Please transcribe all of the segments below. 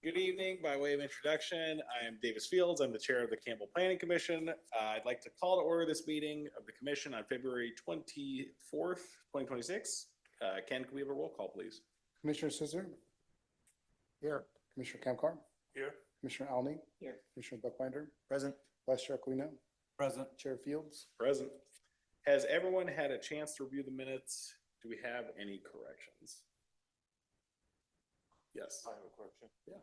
Good evening. By way of introduction, I am Davis Fields. I'm the chair of the Campbell Planning Commission. I'd like to call to order this meeting of the commission on February 24th, 2026. Ken, can we have a roll call, please? Commissioner Scissor. Here. Commissioner Kamkar. Here. Commissioner Alney. Here. Commissioner Buckbinder. Present. Vice Chair Aquino. Present. Chair Fields. Present. Has everyone had a chance to review the minutes? Do we have any corrections? Yes. I have a correction. Yeah.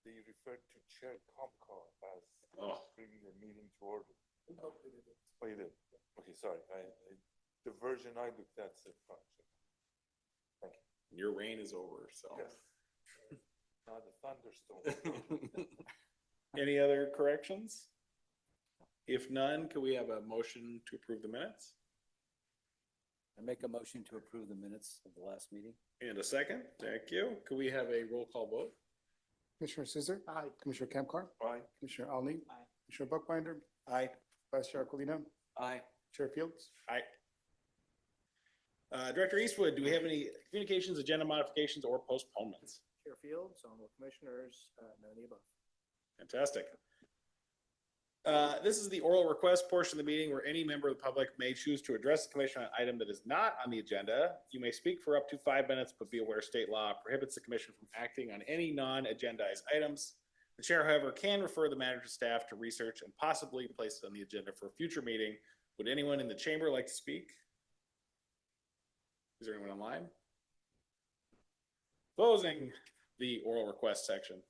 They referred to Chair Comcar as Oh. bringing the meeting to order. Oh, you did? Okay, sorry. The version I looked at said correction. Thank you. Your reign is over, so. Yes. Now the thunderstorm. Any other corrections? If none, can we have a motion to approve the minutes? I make a motion to approve the minutes of the last meeting. And a second, thank you. Could we have a roll call vote? Commissioner Scissor. Aye. Commissioner Kamkar. Aye. Commissioner Alney. Aye. Commissioner Buckbinder. Aye. Vice Chair Aquino. Aye. Chair Fields. Aye. Director Eastwood, do we have any communications, agenda modifications, or postponements? Chair Fields, honorable commissioners, none of the above. Fantastic. This is the oral request portion of the meeting where any member of the public may choose to address the commission on an item that is not on the agenda. You may speak for up to 5 minutes, but be aware state law prohibits the commission from acting on any non-agendized items. The chair, however, can refer the matter to staff to research and possibly place it on the agenda for a future meeting. Would anyone in the chamber like to speak? Is there anyone online? Closing the oral request section.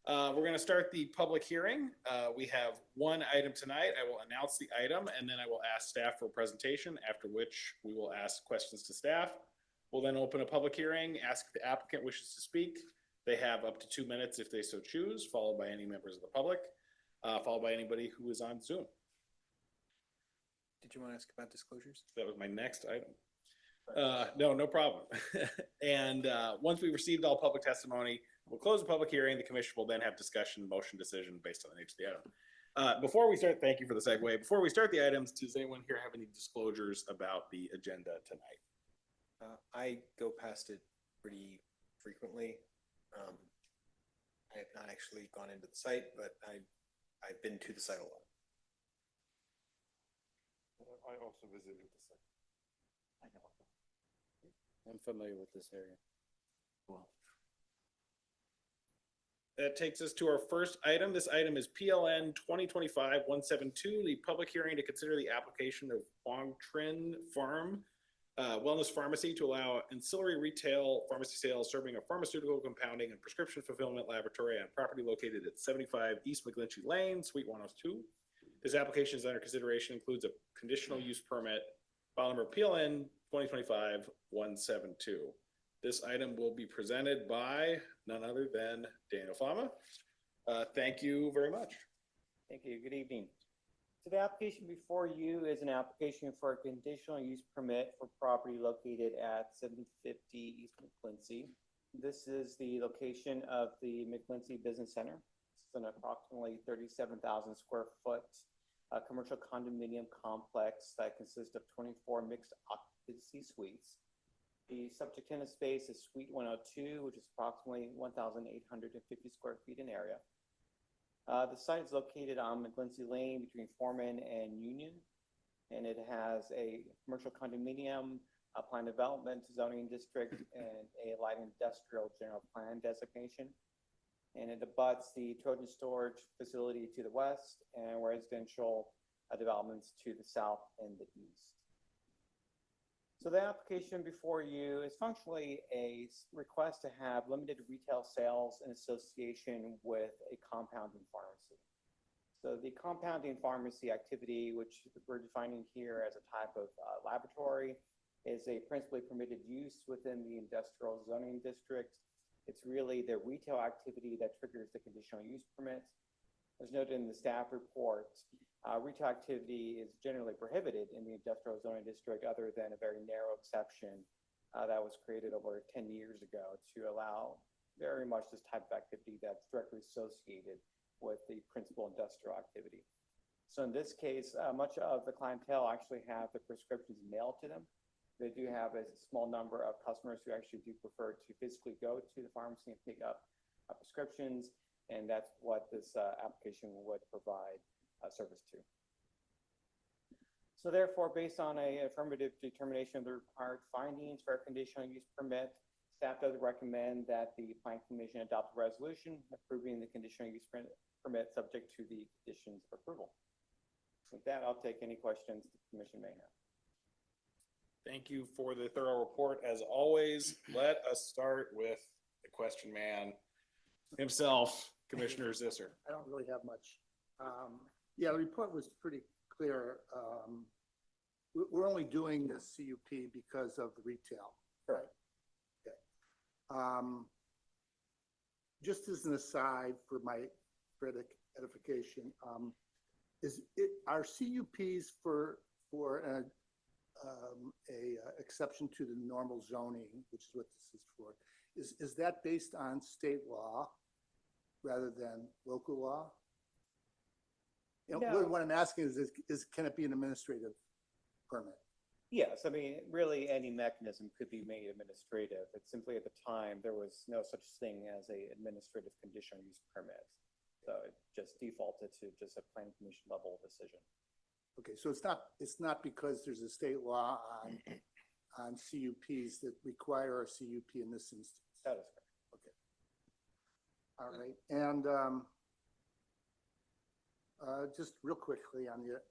We're going to start the public hearing. We have one item tonight. I will announce the item and then I will ask staff for a presentation, after which we will ask questions to staff. We'll then open a public hearing, ask if the applicant wishes to speak. They have up to 2 minutes if they so choose, followed by any members of the public, followed by anybody who is on Zoom. Did you want to ask about disclosures? That was my next item. No problem. And once we've received all public testimony, we'll close the public hearing. The commission will then have discussion, motion, decision based on the nature of the item. Before we start, thank you for the segue. Before we start the items, does anyone here have any disclosures about the agenda tonight? I go past it pretty frequently. I have not actually gone into the site, but I've been to the site a lot. I also visited the site. I'm familiar with this area. Well, That takes us to our first item. This item is PLN 2025-172, the public hearing to consider the application of Quang Trin Farm Wellness Pharmacy to allow ancillary retail pharmacy sales serving a pharmaceutical compounding and prescription fulfillment laboratory on property located at 75 East McGlinchey Lane, Suite 102. This application is under consideration, includes a conditional use permit, file number PLN 2025-172. This item will be presented by none other than Daniel Fama. Thank you very much. Thank you. Good evening. So the application before you is an application for a conditional use permit for property located at 750 East McGlinchey. This is the location of the McGlinchey Business Center. It's an approximately 37,000 square foot commercial condominium complex that consists of 24 mixed occupancy suites. The subject tenant space is Suite 102, which is approximately 1,850 square feet in area. The site is located on McGlinchey Lane between Foreman and Union, and it has a commercial condominium, a plan development zoning district, and a light industrial general plan designation. And it abuts the Trojan storage facility to the west and residential developments to the south and the east. So the application before you is functionally a request to have limited retail sales in association with a compounding pharmacy. So the compounding pharmacy activity, which we're defining here as a type of laboratory, is a principally permitted use within the industrial zoning district. It's really the retail activity that triggers the conditional use permit. As noted in the staff report, retail activity is generally prohibited in the industrial zoning district other than a very narrow exception that was created over 10 years ago to allow very much this type of activity that's directly associated with the principal industrial activity. So in this case, much of the clientele actually have the prescriptions mailed to them. They do have a small number of customers who actually do prefer to physically go to the pharmacy and pick up prescriptions, and that's what this application would provide service to. So therefore, based on a affirmative determination of the required findings for a conditional use permit, staff does recommend that the Plan Commission adopt a resolution approving the conditional use permit subject to the conditions of approval. With that, I'll take any questions the commission may have. Thank you for the thorough report. As always, let us start with the question man himself, Commissioner Zisser. I don't really have much. Yeah, the report was pretty clear. We're only doing the CUP because of the retail. Correct. Okay. Just as an aside for my edification, are CUPs for a exception to the normal zoning, which is what this is for, is that based on state law rather than local law? You know, No. what I'm asking is can it be an administrative permit? Yes, I mean, really any mechanism could be made administrative. It's simply at the time, there was no such thing as a administrative conditional use permit. So it just defaulted to just a planning commission level decision. Okay, so it's not because there's a state law on CUPs that require a CUP in this instance. That is correct. All right, and just real quickly on the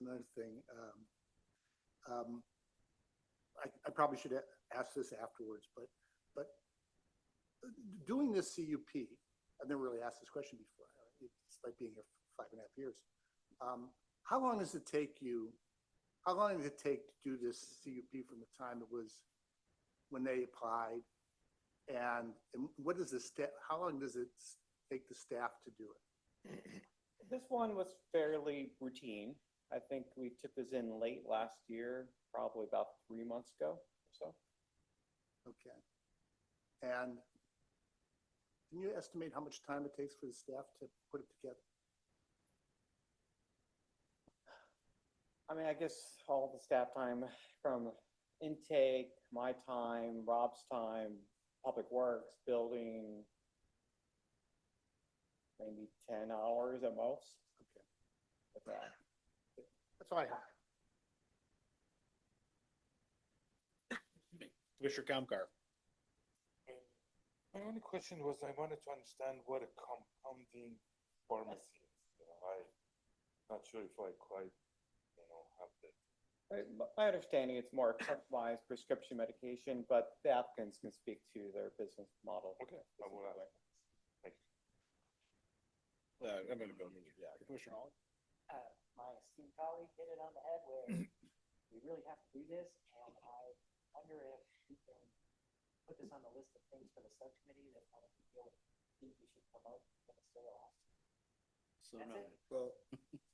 another thing, I probably should ask this afterwards, but doing this CUP, I've never really asked this question before, despite being here for 5.5 years. How long does it take you? How long did it take to do this CUP from the time it was when they applied, and what is the staff? How long does it take the staff to do it? This one was fairly routine. I think we took this in late last year, probably about 3 months ago or so. Okay, and can you estimate how much time it takes for the staff to put it together? I mean, I guess all the staff time from intake, my time, Rob's time, Public Works, building, maybe 10 hours at most. Okay, With that. that's all I have. Commissioner Kamkar. My only question was, I wanted to understand what a compounding pharmacy is. I'm not sure if I quite, have the. My understanding, it's more customized prescription medication, but the applicants can speak to their business model. Okay, I will ask. Thank you. I'm gonna go, yeah, Commissioner Hall. My esteemed colleague hit it on the head where we really have to do this, and I wonder if we can put this on the list of things for the subcommittee that one of you think we should promote in the state of Austin. So That's no. it. Well,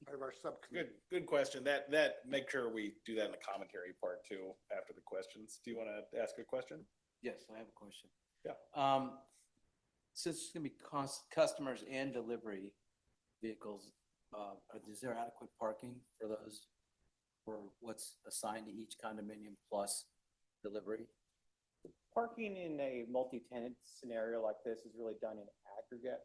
part of our subcommittee. Good question. That make sure we do that in the commentary part too, after the questions. Do you want to ask a question? Yes, I have a question. Yeah. Since it's gonna be customers and delivery vehicles, is there adequate parking for those? For what's assigned to each condominium plus delivery? Parking in a multi-tenant scenario like this is really done in aggregate,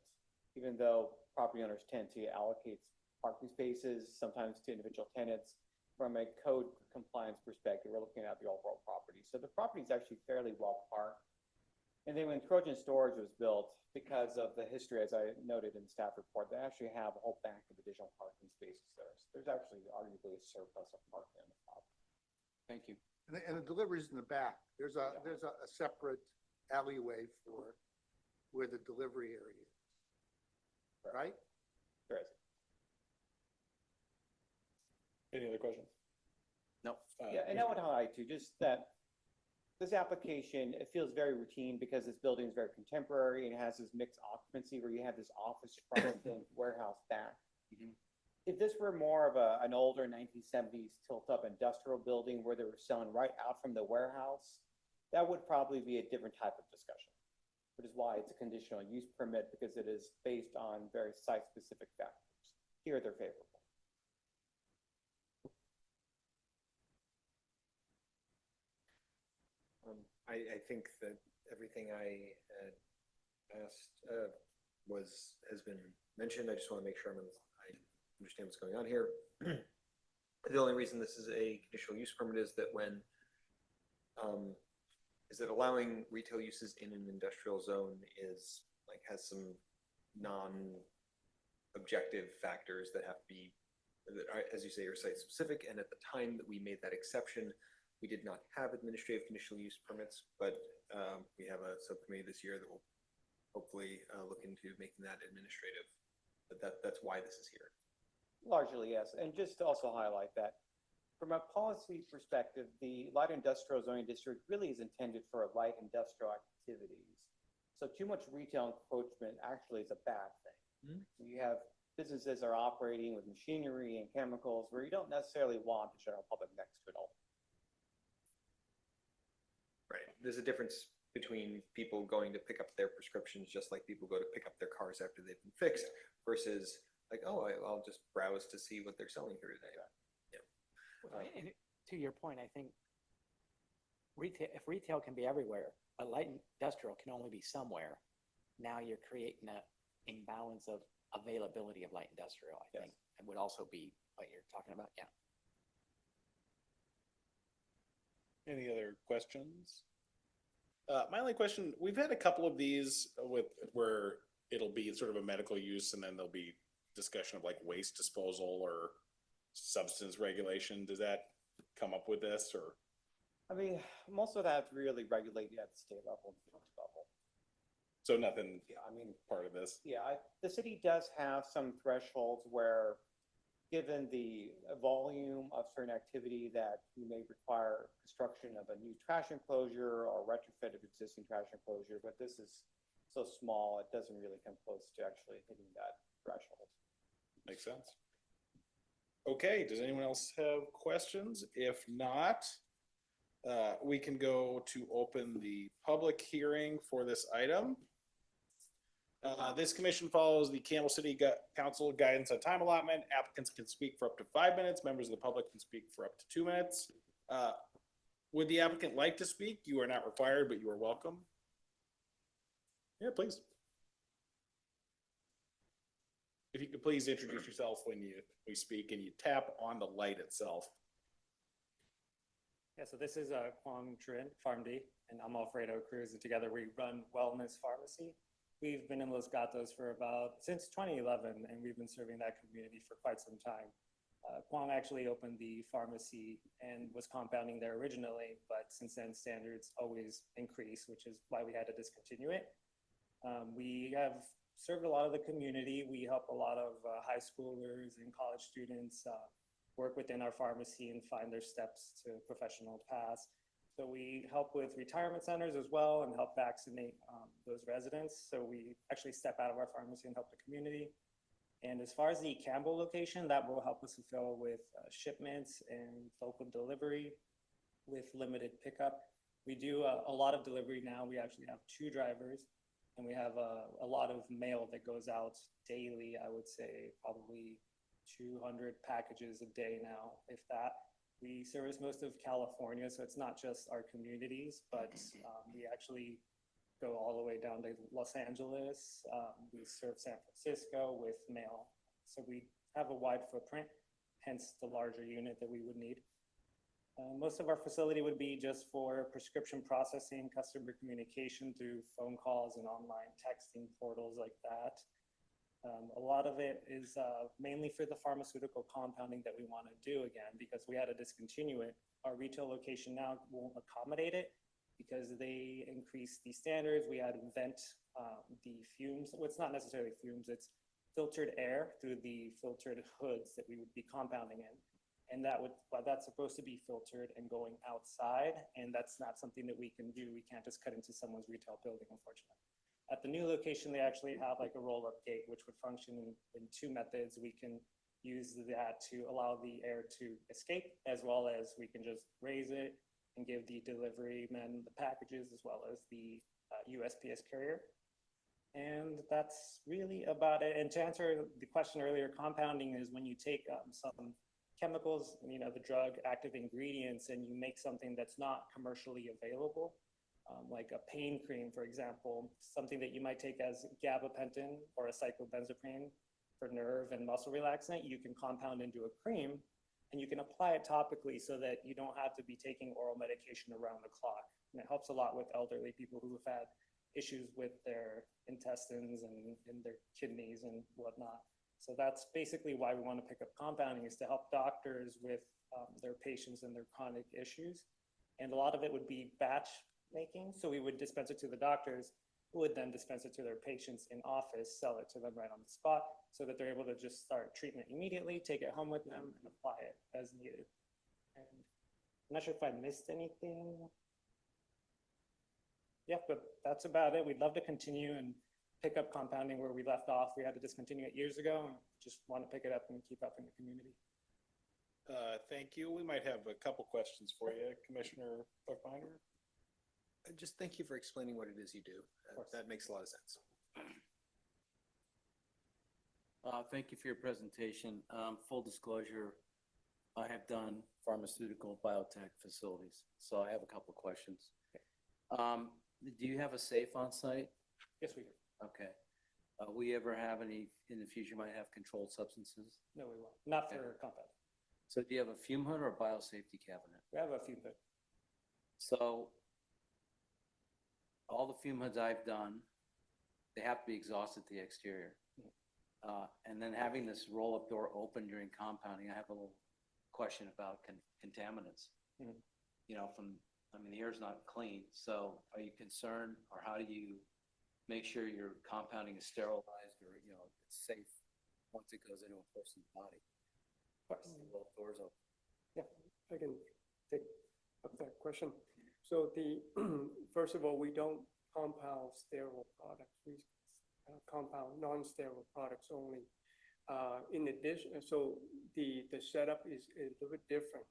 even though property owners tend to allocate parking spaces, sometimes to individual tenants. From a code compliance perspective, we're looking at the overall property. So the property is actually fairly well parked. And then when Trojan Storage was built, because of the history, as I noted in the staff report, they actually have a whole bank of additional parking spaces there. So there's actually arguably a surplus of parking on the property. Thank you. And the delivery's in the back. There's a separate alleyway for where the delivery area is. Right? There is. Any other questions? No. Yeah, and I would highlight too, just that this application, it feels very routine because this building is very contemporary and has this mixed occupancy where you have this office front and warehouse back. Mhm. If this were more of an older 1970s tilt-up industrial building where they were selling right out from the warehouse, that would probably be a different type of discussion, which is why it's a conditional use permit, because it is based on very site-specific factors. Here, they're favorable. I think that everything I asked, has been mentioned. I just want to make sure I understand what's going on here. The only reason this is a conditional use permit is that allowing retail uses in an industrial zone has some non-objective factors that have to be, that are, as you say, are site specific. And at the time that we made that exception, we did not have administrative conditional use permits, but we have a subcommittee this year that will hopefully look into making that administrative. But that's why this is here. Largely, yes. And just to also highlight that, from a policy perspective, the light industrial zoning district really is intended for light industrial activities. So too much retail encroachment actually is a bad thing. You have businesses are operating with machinery and chemicals where you don't necessarily want the general public next to it all. Right. There's a difference between people going to pick up their prescriptions just like people go to pick up their cars after they've been fixed versus like, oh, I'll just browse to see what they're selling here today. And to your point, I think if retail can be everywhere, but light industrial can only be somewhere, now you're creating an imbalance of availability of light industrial, I think. It would also be what you're talking about, yeah. Any other questions? My only question, we've had a couple of these where it'll be sort of a medical use and then there'll be discussion of like waste disposal or substance regulation. Does that come up with this or? I mean, most of that's really regulated at the state level and county level. So nothing, Yeah, I mean, part of this? yeah, the city does have some thresholds where, given the volume of certain activity, that you may require construction of a new trash enclosure or retrofit of existing trash enclosure, but this is so small, it doesn't really come close to actually hitting that threshold. Makes sense. Okay, does anyone else have questions? If not, we can go to open the public hearing for this item. This commission follows the Campbell City Council guidance on time allotment. Applicants can speak for up to 5 minutes. Members of the public can speak for up to 2 minutes. Would the applicant like to speak? You are not required, but you are welcome. Yeah, please. If you could please introduce yourself when we speak and you tap on the light itself. Yeah, so this is Quang Trin, PharmD, and I'm Alfredo Cruz, and together we run Wellness Pharmacy. We've been in Los Gatos since 2011, and we've been serving that community for quite some time. Quang actually opened the pharmacy and was compounding there originally, but since then standards always increase, which is why we had to discontinue it. We have served a lot of the community. We help a lot of high schoolers and college students work within our pharmacy and find their steps to professional paths. So we help with retirement centers as well and help vaccinate those residents. So we actually step out of our pharmacy and help the community. And as far as the Campbell location, that will help us fulfill with shipments and local delivery with limited pickup. We do a lot of delivery now. We actually have 2 drivers. And we have a lot of mail that goes out daily. I would say probably 200 packages a day now, if that. We service most of California, so it's not just our communities, but we actually go all the way down to Los Angeles. We serve San Francisco with mail. So we have a wide footprint, hence the larger unit that we would need. Most of our facility would be just for prescription processing, customer communication through phone calls and online texting portals like that. A lot of it is mainly for the pharmaceutical compounding that we want to do again, because we had to discontinue it. Our retail location now won't accommodate it because they increased the standards. We had to vent the fumes. Well, it's not necessarily fumes, it's filtered air through the filtered hoods that we would be compounding in. And that's supposed to be filtered and going outside, and that's not something that we can do. We can't just cut into someone's retail building, unfortunately. At the new location, they actually have like a roll-up gate, which would function in 2 methods. We can use that to allow the air to escape, as well as we can just raise it and give the delivery men the packages, as well as the USPS carrier. And that's really about it. And to answer the question earlier, compounding is when you take some chemicals, the drug active ingredients, and you make something that's not commercially available. like a pain cream, for example, something that you might take as gabapentin or a cyclobenzaprine for nerve and muscle relaxant, you can compound into a cream and you can apply it topically so that you don't have to be taking oral medication around the clock. And it helps a lot with elderly people who have had issues with their intestines and their kidneys and whatnot. So that's basically why we want to pick up compounding, is to help doctors with their patients and their chronic issues. And a lot of it would be batch making. So we would dispense it to the doctors, who would then dispense it to their patients in office, sell it to them right on the spot, so that they're able to just start treatment immediately, take it home with them, and apply it as needed. And I'm not sure if I missed anything. Yeah, but that's about it. We'd love to continue and pick up compounding where we left off. We had to discontinue it years ago, and just want to pick it up and keep up in the community. Thank you. We might have a couple questions for you, Commissioner Buckbinder. Just thank you for explaining what it is you do. course. That makes a lot of sense. Thank you for your presentation. Full disclosure, I have done pharmaceutical biotech facilities, so I have a couple of questions. Do you have a safe on site? Yes, we do. Okay. We ever have any, in the future, might have controlled substances? No, we won't. Not Okay. for compound. So do you have a fume hood or a biosafety cabinet? We have a few, but So all the fume hoods I've done, they have to be exhausted to the exterior. And then having this roll-up door open during compounding, I have a little question about contaminants. Mhm. You know, the air's not clean, so are you concerned, or how do you make sure your compounding is sterilized, or, you know, it's safe once it goes into a person's body? Roll doors open. I can take up that question. So first of all, we don't compound sterile products. We compound non-sterile products only. In addition, so the setup is a little bit different.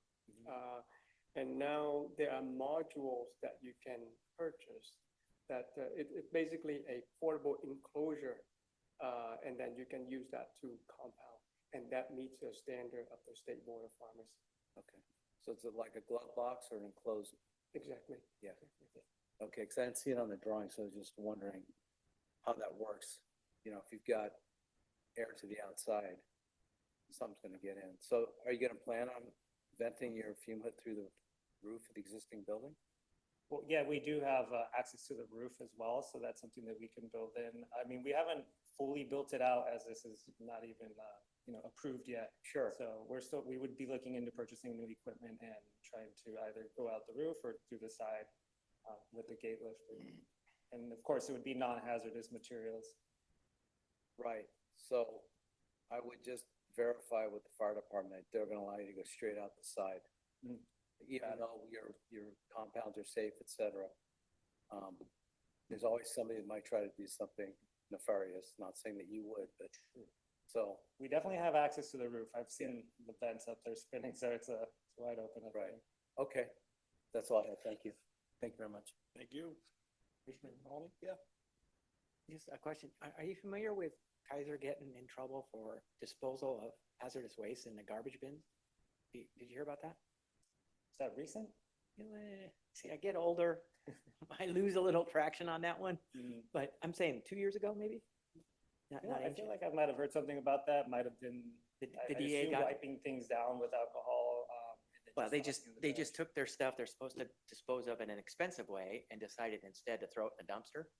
And now there are modules that you can purchase that it's basically a portable enclosure, and then you can use that to compound. And that meets the standard of the State Board of Pharmacy. Okay, so it's like a glove box or an enclosed? Exactly. Yeah. Okay, because I didn't see it on the drawing, so I was just wondering how that works. You know, if you've got air to the outside, something's gonna get in. So are you gonna plan on venting your fume hood through the roof of the existing building? well, yeah, we do have access to the roof as well, so that's something that we can build in. I mean, we haven't fully built it out, as this is not even approved yet. Sure. So we would be looking into purchasing new equipment and trying to either go out the roof or through the side with the gate lift. And of course, it would be non-hazardous materials. Right, so I would just verify with the fire department that they're gonna allow you to go straight out the side. Mm. Even though your compounds are safe, et cetera. There's always somebody that might try to do something nefarious, not saying that you would, but, so, We definitely have access to the roof. I've seen the vents up there spinning, so it's wide open. up Right. there. okay, that's all I have, thank you. Thank you very much. Thank you. Commissioner Mahoney? Yeah. Just a question. Are you familiar with Kaiser getting in trouble for disposal of hazardous waste in the garbage bins? Did you hear about that? Is that recent? See, I get older. I lose a little traction on that one, but I'm saying 2 years ago, maybe? Not Yeah, I even- feel like I might have heard something about that. Might have been The I DA assume got, wiping things down with alcohol. And then well, they tossing in the they trash. just took their stuff they're supposed to dispose of in an expensive way and decided instead to throw it in the dumpster.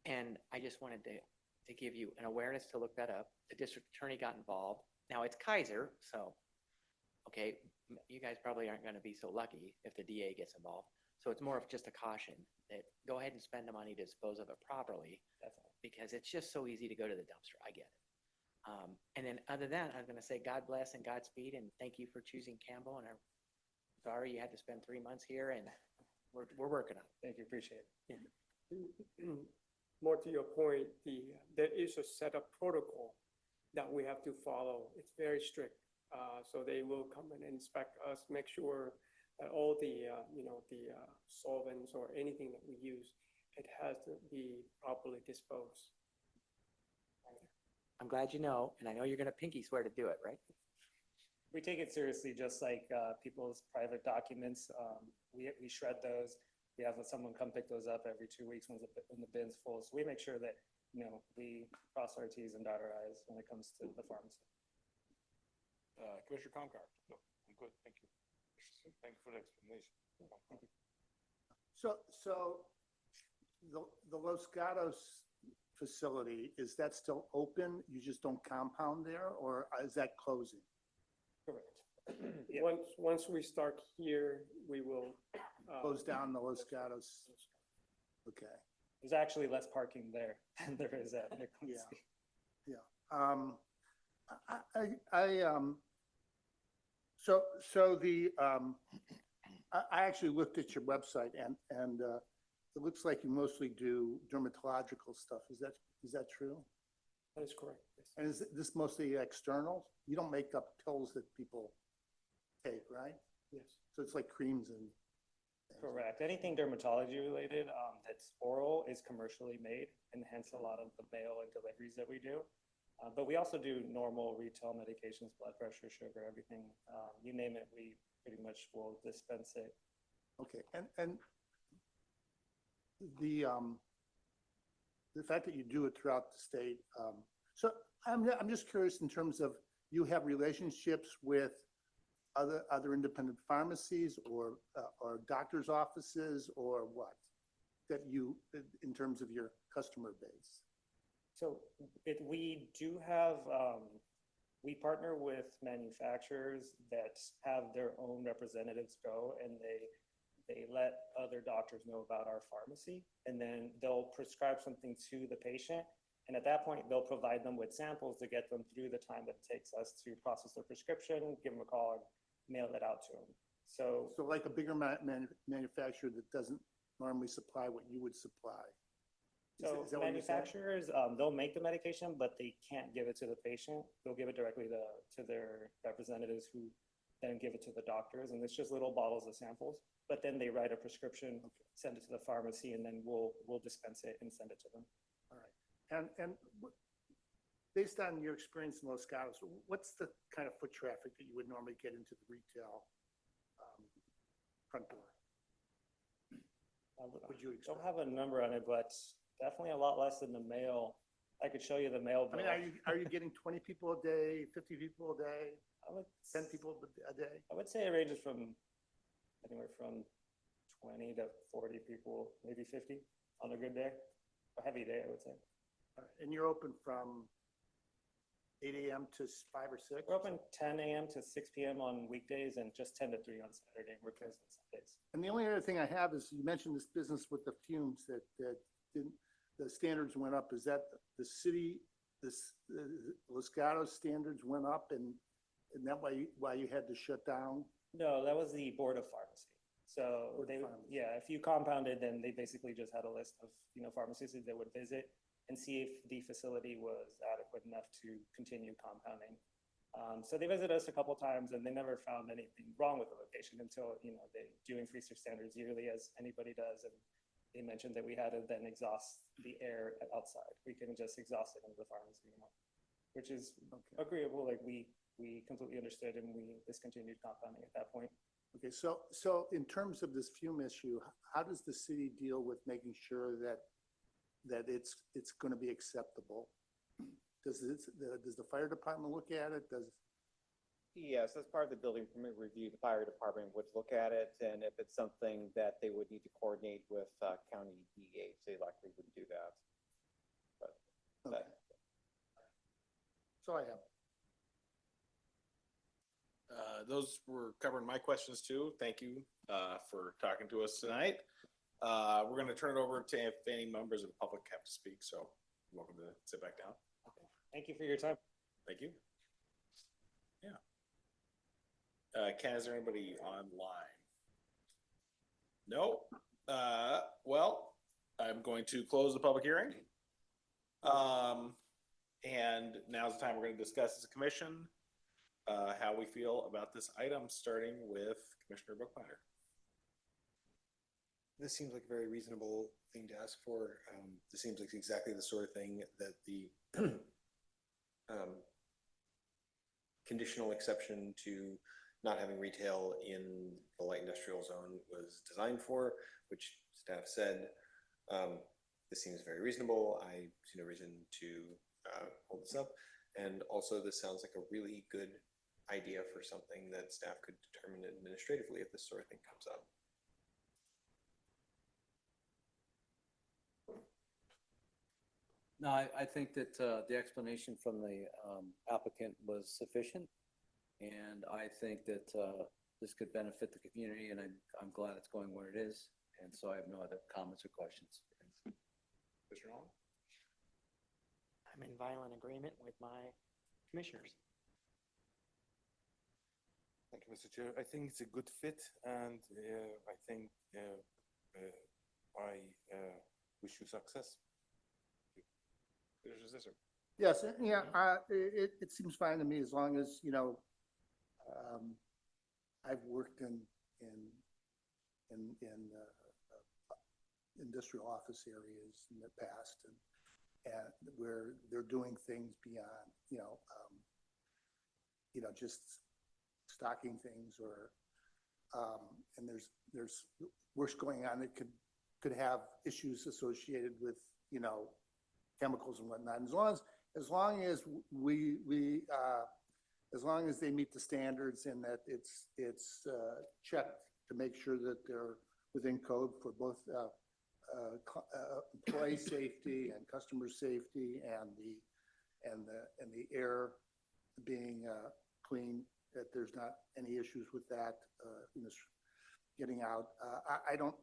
And I just wanted to give you an awareness to look that up. The district attorney got involved. Now it's Kaiser, so, okay, you guys probably aren't gonna be so lucky if the DA gets involved. So it's more of just a caution that go ahead and spend the money to dispose of it properly, Definitely. because it's just so easy to go to the dumpster. I get it. And then other than that, I was gonna say God bless and Godspeed, and thank you for choosing Campbell, and I'm sorry you had to spend 3 months here, and we're working on it. Thank you. Appreciate it. More to your point, there is a set of protocol that we have to follow. It's very strict. So they will come and inspect us, make sure that all the solvents or anything that we use, it has to be properly disposed. I'm glad you know, and I know you're gonna pinky swear to do it, right? We take it seriously, just like people's private documents. We shred those. We have someone come pick those up every 2 weeks when the bin's full. So we make sure that, we cross our Ts and dot our Is when it comes to the pharmacy. Commissioner Comcar. No, I'm good, thank you. Thank you for the explanation. So the Los Gatos facility, is that still open? You just don't compound there, or is that closing? Correct. Yeah. Once we start here, we will. Close down the Los Gatos? Okay. There's actually less parking there than there is at Nicholas. Yeah. I actually looked at your website and it looks like you mostly do dermatological stuff. Is that true? That is correct. Yes. And is this mostly external? You don't make up pills that people take, right? Yes. So it's like creams and things. Correct. Anything dermatology related that's oral is commercially made, and hence a lot of the mail and deliveries that we do. But we also do normal retail medications, blood pressure, sugar, everything. You name it, we pretty much will dispense it. Okay, and the fact that you do it throughout the state, so I'm just curious in terms of, you have relationships with other independent pharmacies or doctor's offices, or what? That you, in terms of your customer base? So we do have, we partner with manufacturers that have their own representatives go, and they let other doctors know about our pharmacy, and then they'll prescribe something to the patient. And at that point, they'll provide them with samples to get them through the time that it takes us to process their prescription, give them a call, and mail it out to them. So like a bigger manufacturer that doesn't normally supply what you would supply? So Is that what you're saying? manufacturers, they'll make the medication, but they can't give it to the patient. They'll give it directly to their representatives, who then give it to the doctors. And it's just little bottles of samples. But then they write a prescription, send it to the pharmacy, and then we'll dispense it and send it to them. All right. And based on your experience in Los Gatos, what's the kind of foot traffic that you would normally get into the retail front door? Would you Don't expect? have a number on it, but definitely a lot less than the mail. I could show you the mail I bill. mean, are you getting 20 people a day, 50 people a day, I would 10 people a day? I would say it ranges from anywhere from 20 to 40 people, maybe 50 on a good day. A heavy day, I would say. All right. And you're open from 8 a.m. to 5 or 6? We're open 10 a.m. to 6 p.m. on weekdays, and just 10 to 3 on Saturday. We're closed on Sundays. And the only other thing I have is, you mentioned this business with the fumes that didn't, the standards went up. Is that the city, the Los Gatos standards went up, and that why you had to shut down? No, that was the Board of Pharmacy. So Board of they, Pharmacy. yeah, if you compounded, then they basically just had a list of, pharmacies that they would visit and see if the facility was adequate enough to continue compounding. So they visited us a couple times, and they never found anything wrong with the location until, they do increase their standards yearly, as anybody does. And they mentioned that we had to then exhaust the air outside. We couldn't just exhaust it into the pharmacy anymore, which is agreeable. Like we completely understood, and we discontinued compounding at that point. Okay, so in terms of this fume issue, how does the city deal with making sure that it's going to be acceptable? Does the fire department look at it? Yes, as part of the building permit review, the fire department would look at it, and if it's something that they would need to coordinate with county DH, they likely would do that. But Okay. So I have. Those were covering my questions too. Thank you for talking to us tonight. We're going to turn it over to if any members of the public have to speak. So you're welcome to sit back down. Thank you for your time. Thank you. Yeah. Ken, is there anybody online? No. Well, I'm going to close the public hearing. And now's the time we're going to discuss as a commission how we feel about this item, starting with Commissioner Bookbinder. This seems like a very reasonable thing to ask for. This seems like exactly the sort of thing that the conditional exception to not having retail in the light industrial zone was designed for, which staff said, this seems very reasonable. I see no reason to hold this up. And also, this sounds like a really good idea for something that staff could determine administratively if this sort of thing comes up. No, I think that the explanation from the applicant was sufficient. And I think that this could benefit the community, and I'm glad it's going where it is. And so I have no other comments or questions. Mr. Nolan? I'm in violent agreement with my commissioners. Thank you, Mr. Chair. I think it's a good fit, and I think I wish you success. Commissioner Zisser? Yes, yeah, it seems fine to me as long as, you know, I've worked in industrial office areas in the past and where they're doing things beyond, just stocking things or, and there's works going on that could have issues associated with, chemicals and whatnot. And as long as as long as they meet the standards and that it's checked to make sure that they're within code for both employee safety and customer safety and the air being clean, that there's not any issues with that getting out. I don't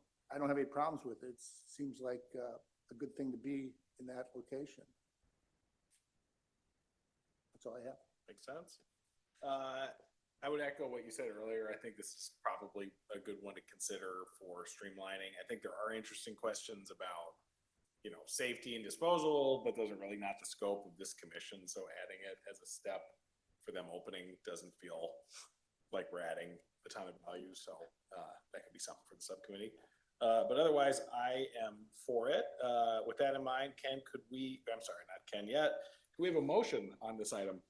have any problems with it. It seems like a good thing to be in that location. That's all I have. Makes sense. I would echo what you said earlier. I think this is probably a good one to consider for streamlining. I think there are interesting questions about, safety and disposal, but those are really not the scope of this commission. So adding it as a step for them opening doesn't feel like we're adding a ton of value. So that could be something for the subcommittee. But otherwise, I am for it. With that in mind, I'm sorry, not Ken yet. Do we have a motion on this item?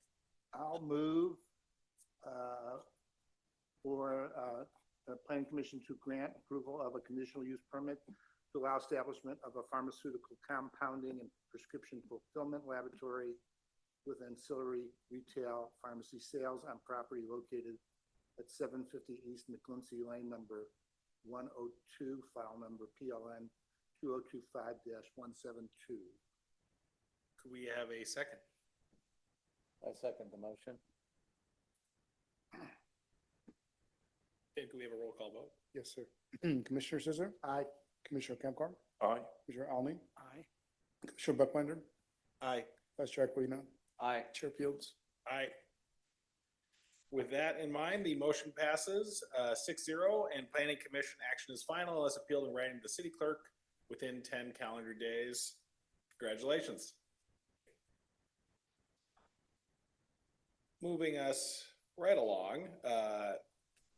I'll move for the planning commission to grant approval of a conditional use permit to allow establishment of a pharmaceutical compounding and prescription fulfillment laboratory with ancillary retail pharmacy sales on property located at 750 East McClincy Lane, number 102, file number PLN 2025-172. Could we have a second? I second the motion. And could we have a roll call vote? Yes, sir. Commissioner Scissor? Aye. Commissioner Kamkar? Aye. Commissioner Alney? Aye. Commissioner Buckbinder? Aye. Vice Chair Aquino? Aye. Chair Fields? Aye. With that in mind, the motion passes 6-0, and planning commission action is final unless appealed in writing to the city clerk within 10 calendar days. Congratulations. Moving us right along,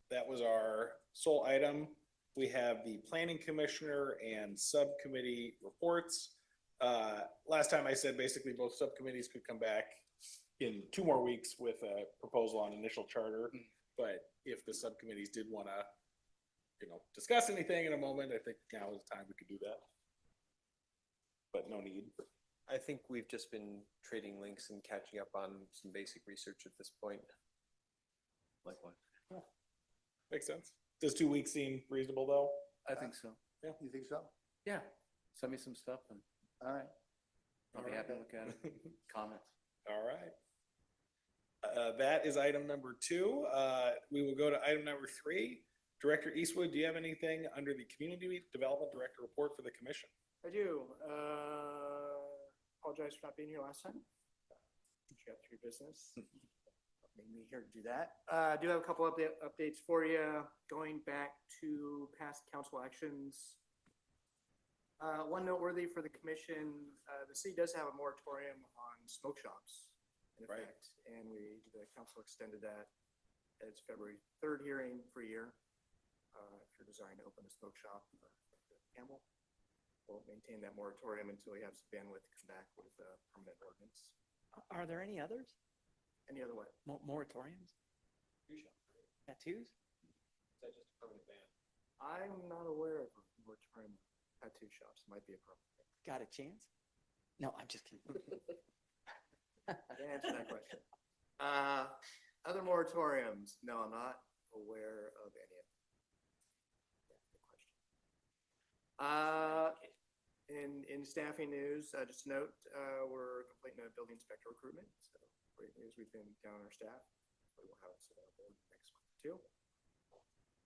that was our sole item. We have the planning commissioner and subcommittee reports. Last time I said basically both subcommittees could come back in 2 more weeks with a proposal on initial charter. But if the subcommittees did want to, discuss anything in a moment, I think now is the time we could do that. But no need. I think we've just been trading links and catching up on some basic research at this point. Likewise. Makes sense. Does 2 weeks seem reasonable though? I think so. You think so? Yeah. Send me some stuff and All right. I'll be happy to look at it. Comments. All right. That is item number 2. We will go to item number 3. Director Eastwood, do you have anything under the Community Development Director report for the commission? I do. Apologize for not being here last time. You got through business. Made me here to do that. I do have a couple updates for you. Going back to past council actions. One noteworthy for the commission, the city does have a moratorium on smoke shops in effect. And the council extended that at its February 3rd hearing for a year. If you're desiring to open a smoke shop, Campbell, we'll maintain that moratorium until we have some bandwidth to come back with a permanent ordinance. Are there any others? Any other way? Moratoriums? Tattoos? Is that just a permanent ban? I'm not aware of a moratorium on tattoo shops. Might be a problem. Got a chance? No, I'm just kidding. Can't answer that question. Other moratoriums? No, I'm not aware of any of them. Yeah, good question. In staffing news, just a note, we're completing a building inspector recruitment. So great news, we've been down our staff. We will have it available next month too.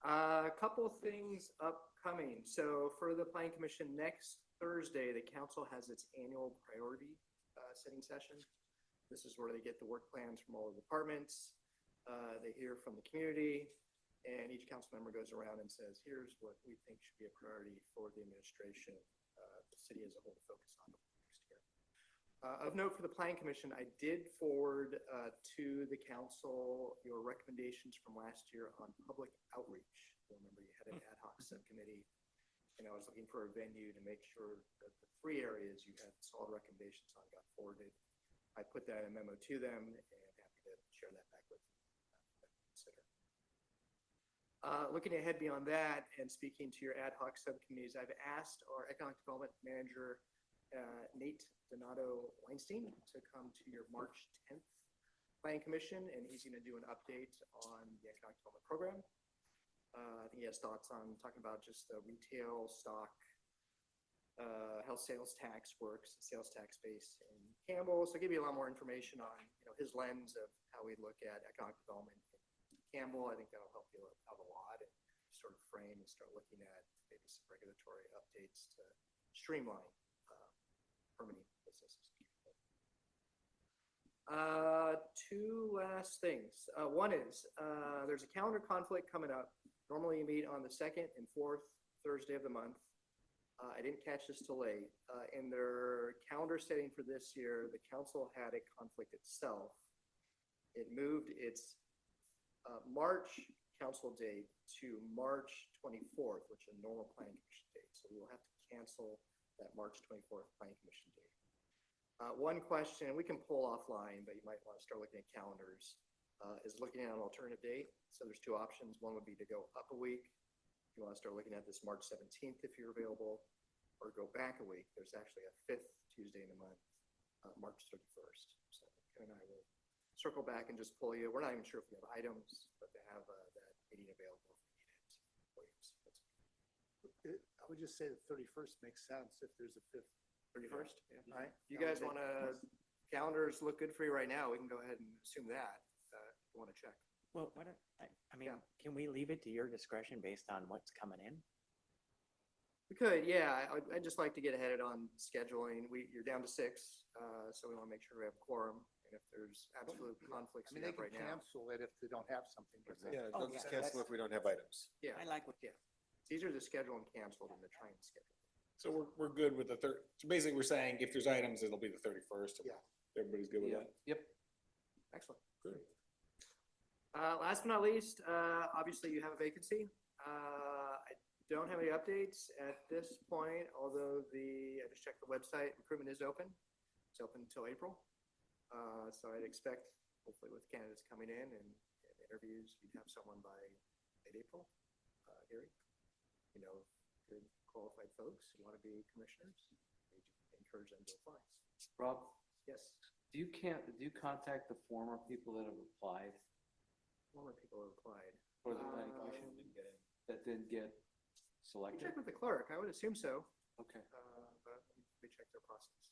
A couple things upcoming. So for the Planning Commission, next Thursday, the council has its annual priority setting session. This is where they get the work plans from all the departments. They hear from the community, and each council member goes around and says, here's what we think should be a priority for the administration, the city as a whole to focus on next year. Of note for the Planning Commission, I did forward to the council your recommendations from last year on public outreach. Remember, you had an ad hoc subcommittee, and I was looking for a venue to make sure that the 3 areas you had solid recommendations on got forwarded. I put that in a memo to them, and happy to share that back with you. Consider. Looking ahead beyond that, and speaking to your ad hoc subcommittees, I've asked our economic development manager, Nate Donato Weinstein, to come to your March 10th Planning Commission, and he's going to do an update on the economic development program. I think he has thoughts on talking about just the retail stock, how sales tax works, sales tax base in Campbell. So I'll give you a lot more information on his lens of how we look at economic development in Campbell. I think that'll help you out a lot and sort of frame and start looking at maybe some regulatory updates to streamline permitting businesses. 2 last things. One is there's a calendar conflict coming up. Normally you meet on the 2nd and 4th Thursday of the month. I didn't catch this till late. In their calendar setting for this year, the council had a conflict itself. It moved its March council date to March 24th, which is a normal planning commission date. So we will have to cancel that March 24th planning commission date. One question, we can pull offline, but you might want to start looking at calendars, is looking at an alternative date. So there's 2 options. One would be to go up a week. If you want to start looking at this March 17th, if you're available, or go back a week. There's actually a 5th Tuesday in the month, March 31st. So Ken and I will circle back and just pull you. We're not even sure if we have items, but they have that meeting available if we need it. I would just say the 31st makes sense if there's a 5th. 31st? Yeah. All right. You guys want to, calendars look good for you right now. We can go ahead and assume that if you want to check. Well, why don't, I mean, Yeah. can we leave it to your discretion based on what's coming in? We could, yeah. I'd just like to get ahead on scheduling. You're down to 6, so we want to make sure we have quorum. And if there's absolute conflicts I mean, we they have can right now. cancel it if they don't have something. but they- Yeah, Oh, they'll just yeah, cancel if we don't have items. Yeah, I like what, it's easier to schedule and cancel than to try and schedule. So we're good with the so basically we're saying if there's items, it'll be the 31st. Yeah. Everybody's good with Yeah. that? Yep. Excellent. Good. Last but not least, obviously you have a vacancy. I don't have any updates at this point, although I just checked the website, recruitment is open. It's open until April. So I'd expect, hopefully with candidates coming in and interviews, you'd have someone by late April, Gary. Good qualified folks who want to be commissioners, we encourage them to apply. Rob, Yes, do you contact the former people that have applied former people have applied. for the planning commission that didn't get We selected? check with the clerk, I would assume so, Okay. but we check their process.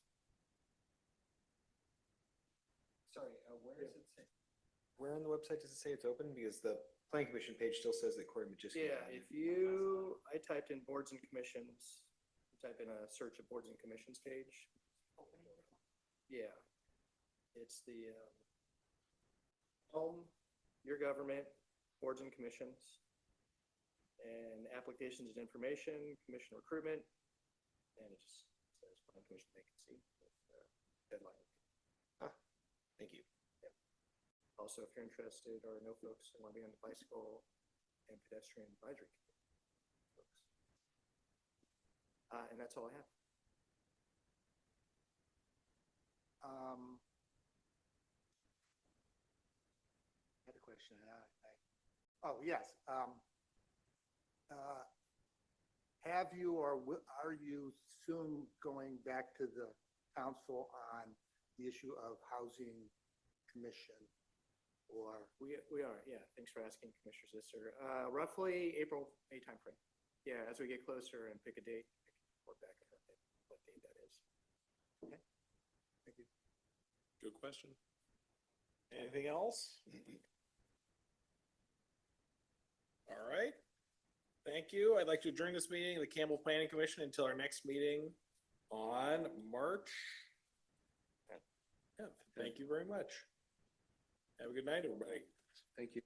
Sorry, where does it say? Where on the website does it say it's open? Because the planning commission page still says that Corey Majewski. Yeah, I typed in boards and commissions, type in a search of boards and commissions page. Yeah, it's the home, your government, boards and commissions, and applications and information, commission recruitment, and it just says planning commission vacancy with deadline. Thank you. Also, if you're interested or know folks who want to be on the bicycle and pedestrian advisory committee, folks. And that's all I have. I had a question. Oh, yes. Have you or are you soon going back to the council on the issue of housing commission? Or, We are, yeah. Thanks for asking, Commissioner Sister. Roughly April, May timeframe. Yeah, as we get closer and pick a date, I can report back on what date that is. thank you. Good question. Anything else? All right. Thank you. I'd like to adjourn this meeting of the Campbell Planning Commission until our next meeting on March 10th. Thank you very much. Have a good night, everybody. Thank you.